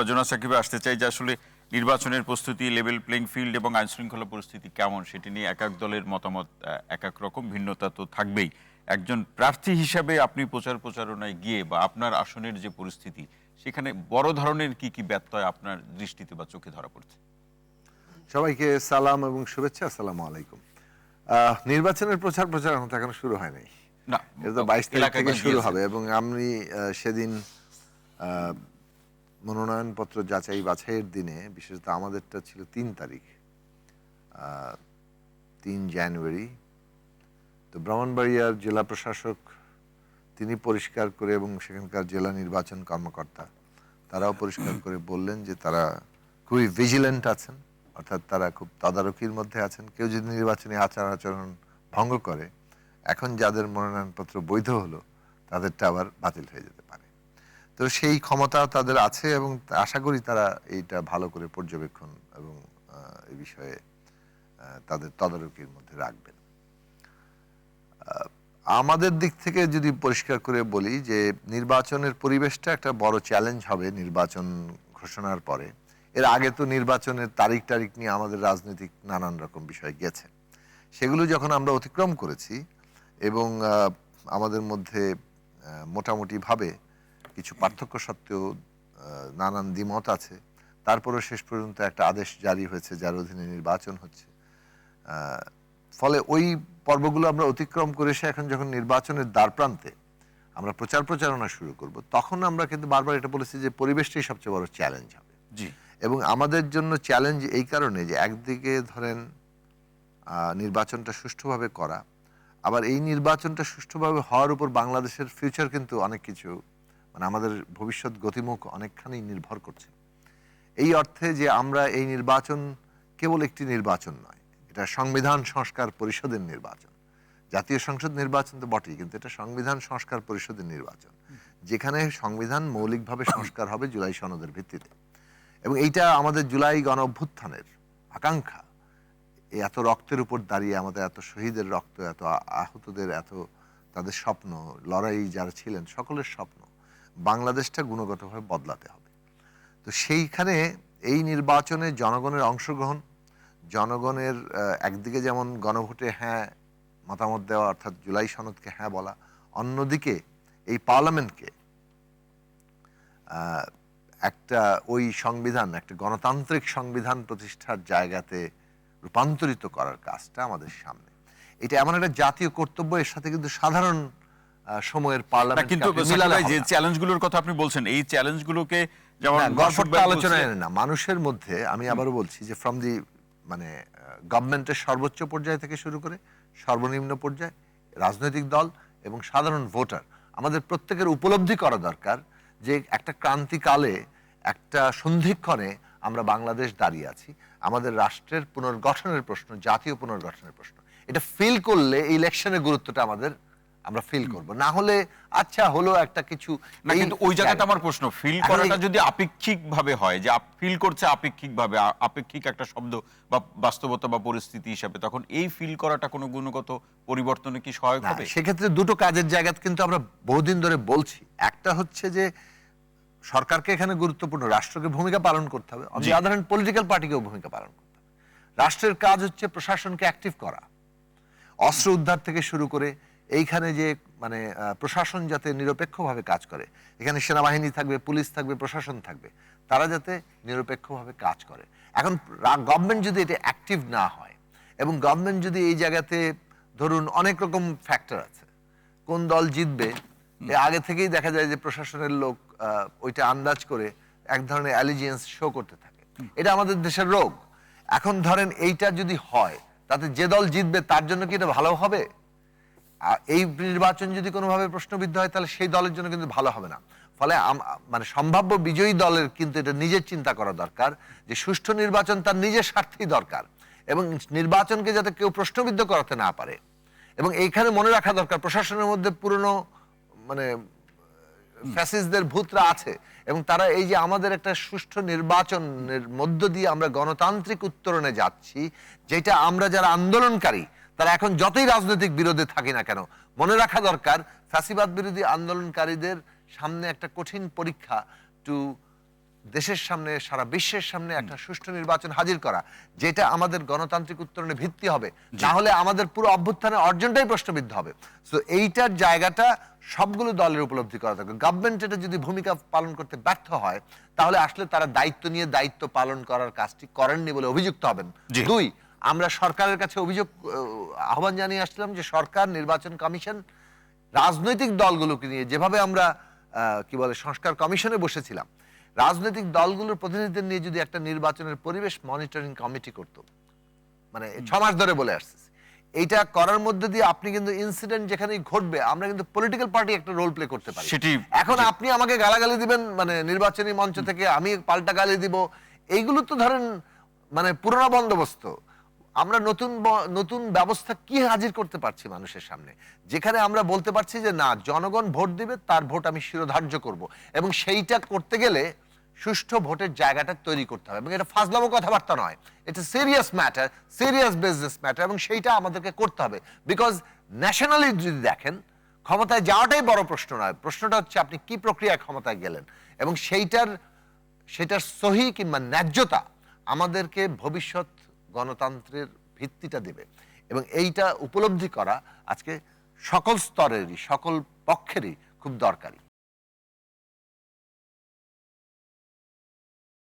রচনা সাকিবে আসতে চাই যে আসলে নির্বাচনের প্রস্তুতি, লেভেল প্লেইং ফিল্ড এবং আইন শৃঙ্খলা পরিস্থিতি কেমন সেটি নিয়ে এক এক দলের মতামত এক এক রকম, ভিন্নতা তো থাকবেই। একজন প্রার্থী হিসাবে আপনি প্রচারণায় গিয়ে বা আপনার আসনের যে পরিস্থিতি সেখানে বড় ধরনের কি কি ব্যত্যয় আপনার দৃষ্টিতে বা চোখে ধরা পড়ছে? সবাইকে সালাম এবং শুভেচ্ছা। আসসালামু আলাইকুম। নির্বাচনের প্রচার এখনো শুরু হয় নাই। না, এটা তো 22 তারিখ থেকে শুরু হবে এবং গিয়েছেন। আমি সেদিন মনোনয়নপত্র যাচাই বাছাইয়ের দিনে, বিশেষত আমাদেরটা ছিল 3 তারিখ, 3 জানুয়ারি। তো ব্রাহ্মণবাড়িয়ার জেলা প্রশাসক তিনি পরিষ্কার করে, এবং সেখানকার জেলা নির্বাচন কর্মকর্তা তারাও পরিষ্কার করে বললেন যে তারা খুবই ভিজিল্যান্ট আছেন, অর্থাৎ তারা খুব তদারকির মধ্যে আছেন। কেউ যদি নির্বাচনী আচার আচরণ ভঙ্গ করে, এখন যাদের মনোনয়নপত্র বৈধ হলো তাদেরটা আবার বাতিল হয়ে যেতে পারে। তো সেই ক্ষমতা তাদের আছে এবং আশা করি তারা এইটা ভালো করে পর্যবেক্ষণ এবং এই বিষয়ে তাদের তদারকির মধ্যে রাখবেন। আমাদের দিক থেকে যদি পরিষ্কার করে বলি যে নির্বাচনের পরিবেশটা একটা বড় চ্যালেঞ্জ হবে নির্বাচন ঘোষণার পরে। এর আগে তো নির্বাচনের তারিখ নিয়ে আমাদের রাজনৈতিক নানান রকম বিষয় গেছে, সেগুলো যখন আমরা অতিক্রম করেছি এবং আমাদের মধ্যে মোটামুটিভাবে কিছু পার্থক্য সত্ত্বেও নানান দ্বিমত আছে, তারপরেও শেষ পর্যন্ত একটা আদেশ জারি হয়েছে যার অধীনে নির্বাচন হচ্ছে। ফলে ওই পর্বগুলো আমরা অতিক্রম করে এসে এখন যখন নির্বাচনের দ্বারপ্রান্তে আমরা প্রচারণা শুরু করব, তখন আমরা কিন্তু বারবার এটা বলেছি যে পরিবেশটাই সবচেয়ে বড় চ্যালেঞ্জ হবে। জি। এবং আমাদের জন্য চ্যালেঞ্জ এই কারণে যে একদিকে ধরেন নির্বাচনটা সুষ্ঠুভাবে করা, আবার এই নির্বাচনটা সুষ্ঠুভাবে হওয়ার উপর বাংলাদেশের ফিউচার কিন্তু অনেক কিছু, মানে আমাদের ভবিষ্যৎ গতিমুখ অনেকখানি নির্ভর করছে। এই অর্থে যে আমরা এই নির্বাচন কেবল একটি নির্বাচন নয়, এটা সংবিধান সংস্কার পরিষদের নির্বাচন। জাতীয় সংসদ নির্বাচন তো বটেই, কিন্তু এটা সংবিধান সংস্কার পরিষদের নির্বাচন, যেখানে সংবিধান মৌলিকভাবে সংস্কার হবে জুলাই সনদের ভিত্তিতে। এবং এইটা আমাদের জুলাই গণ অভ্যুত্থানের আকাঙ্ক্ষা। এত রক্তের উপর দাঁড়িয়ে, আমাদের এত শহীদের রক্ত, এত আহতদের, এত তাদের স্বপ্ন, লড়াই যারা ছিলেন সকলের স্বপ্ন, বাংলাদেশটা গুণগতভাবে বদলাতে হবে। তো সেইখানে এই নির্বাচনে জনগণের অংশগ্রহণ, জনগণের একদিকে যেমন গণভোটে হ্যাঁ মতামত দেওয়া, অর্থাৎ জুলাই সনদকে হ্যাঁ বলা, অন্যদিকে এই পার্লামেন্টকে একটা ওই সংবিধান, একটা গণতান্ত্রিক সংবিধান প্রতিষ্ঠার জায়গাতে রূপান্তরিত করার কাজটা আমাদের সামনে। এটা এমন একটা জাতীয় কর্তব্য, এর সাথে কিন্তু সাধারণ সময়ের পার্লামেন্ট কিন্তু যে চ্যালেঞ্জগুলোর কথা আপনি বলছেন, এই চ্যালেঞ্জগুলোকে যেমন গল্পটা আলোচনায় না, মানুষের মধ্যে, আমি আবারও বলছি যে ফ্রম দি মানে গভর্নমেন্টের সর্বোচ্চ পর্যায় থেকে শুরু করে সর্বনিম্ন পর্যায়, রাজনৈতিক দল এবং সাধারণ ভোটার, আমাদের প্রত্যেকের উপলব্ধি করা দরকার যে একটা ক্রান্তিকালে, একটা সন্ধিক্ষণে আমরা বাংলাদেশ দাঁড়িয়ে আছি। আমাদের রাষ্ট্রের পুনর্গঠনের প্রশ্ন, জাতীয় পুনর্গঠনের প্রশ্ন, এটা ফিল করলে ইলেকশনের গুরুত্বটা আমরা ফিল করব। না হলে আচ্ছা হলো একটা কিছু না, কিন্তু ওই জায়গাটা আমার প্রশ্ন, ফিল করাটা যদি আপেক্ষিক ভাবে হয়, যে ফিল করছে আপেক্ষিক ভাবে, আপেক্ষিক একটা শব্দ বা বাস্তবতা বা পরিস্থিতি হিসাবে, তখন এই ফিল করাটা কোনো গুণগত পরিবর্তনে কি সহায়ক হবে? সেক্ষেত্রে দুটো কাজের জায়গা কিন্তু আমরা বহুদিন ধরে বলছি। একটা হচ্ছে যে সরকারকে এখানে গুরুত্বপূর্ণ, রাষ্ট্রকে ভূমিকা পালন করতে হবে, সাধারণ পলিটিক্যাল পার্টিকেও ভূমিকা পালন করতে হবে। রাষ্ট্রের কাজ হচ্ছে প্রশাসনকে অ্যাক্টিভ করা, অস্ত্র উদ্ধার থেকে শুরু করে এইখানে যে মানে প্রশাসন যাতে নিরপেক্ষভাবে কাজ করে, এখানে সেনাবাহিনী থাকবে, পুলিশ থাকবে, প্রশাসন থাকবে, তারা যাতে নিরপেক্ষভাবে কাজ করে। এখন গভর্নমেন্ট যদি এটা অ্যাক্টিভ না হয়, এবং গভর্নমেন্ট যদি এই জায়গাতে, ধরুন অনেক রকম ফ্যাক্টর আছে, কোন দল জিতবে আগে থেকেই দেখা যায় যে প্রশাসনের লোক ওইটা আন্দাজ করে এক ধরনের অ্যালিজিয়েন্স শো করতে থাকে, এটা আমাদের দেশের রোগ। এখন ধরেন এইটা যদি হয়, তাতে যে দল জিতবে তার জন্য কি এটা ভালো হবে? এই নির্বাচন যদি কোনোভাবে প্রশ্নবিদ্ধ হয়, তাহলে সেই দলের জন্য কিন্তু ভালো হবে না। ফলে মানে সম্ভাব্য বিজয়ী দলের কিন্তু এটা নিজের চিন্তা করা দরকার যে সুষ্ঠু নির্বাচন তার নিজের স্বার্থেই দরকার, এবং নির্বাচনকে যাতে কেউ প্রশ্নবিদ্ধ করাতে না পারে। এবং এইখানে মনে রাখা দরকার, প্রশাসনের মধ্যে পুরনো মানে ফ্যাসিস্টদের ভূতরা আছে, এবং তারা এই যে আমাদের একটা সুষ্ঠু নির্বাচনের মধ্য দিয়ে আমরা গণতান্ত্রিক উত্তরণে যাচ্ছি, যেটা আমরা যারা আন্দোলনকারী, তারা এখন যতই রাজনৈতিক বিরোধে থাকি না কেন, মনে রাখা দরকার ফ্যাসিবাদ বিরোধী আন্দোলনকারীদের সামনে একটা কঠিন পরীক্ষা টু দেশের সামনে, সারা বিশ্বের সামনে একটা সুষ্ঠু নির্বাচন হাজির করা, যেটা আমাদের গণতান্ত্রিক উত্তরণের ভিত্তি হবে। না হলে আমাদের পুরো অভ্যুত্থানের অর্জনটাই প্রশ্নবিদ্ধ হবে। তো এইটার জায়গাটা সবগুলো দলের উপলব্ধি করা থাকবে। গভর্নমেন্ট এটা যদি ভূমিকা পালন করতে ব্যর্থ হয়, তাহলে আসলে তারা দায়িত্ব নিয়ে দায়িত্ব পালন করার কাজটি করেননি বলে অভিযুক্ত হবেন। জি। দুই, আমরা সরকারের কাছে আহ্বান জানিয়ে আসলাম যে সরকার, নির্বাচন কমিশন, রাজনৈতিক দলগুলোকে নিয়ে যেভাবে আমরা কি বলে সংস্কার কমিশনে বসেছিলাম, রাজনৈতিক দলগুলোর প্রতিনিধিদের নিয়ে যদি একটা নির্বাচনের পরিবেশ মনিটরিং কমিটি করতো, মানে 6 মাস ধরে বলে আসছে, এইটা করার মধ্যে দিয়ে আপনি কিন্তু ইনসিডেন্ট যেখানেই ঘটবে, আমরা কিন্তু পলিটিক্যাল পার্টি একটা রোল প্লে করতে পারি। সেটি এখন আপনি আমাকে গালাগালি দিবেন মানে নির্বাচনী মঞ্চ থেকে, আমি পাল্টা গালি দিব, এইগুলো তো ধরেন মানে পুরোনো বন্দোবস্ত। আমরা নতুন ব্যবস্থা কি হাজির করতে পারছি মানুষের সামনে, যেখানে আমরা বলতে পারছি যে না, জনগণ ভোট দিবে, তার ভোট আমি শিরোধার্য করব, এবং সেইটা করতে গেলে সুষ্ঠু ভোটের জায়গাটা তৈরি করতে হবে। এবং এটা ফাজলামো কথাবার্তা নয়, এটা serious matter, serious business matter, এবং সেইটা আমাদেরকে করতে হবে। বিকজ ন্যাশনালি যদি দেখেন, ক্ষমতায় যাওয়াটাই বড় প্রশ্ন নয়, প্রশ্নটা হচ্ছে আপনি কি প্রক্রিয়ায় ক্ষমতায় গেলেন, এবং সেটার সহি কিংবা ন্যায্যতা আমাদেরকে ভবিষ্যৎ গণতন্ত্রের ভিত্তিটা দেবে। এবং এইটা উপলব্ধি করা আজকে সকল স্তরেরই, সকল পক্ষেরই খুব দরকারি।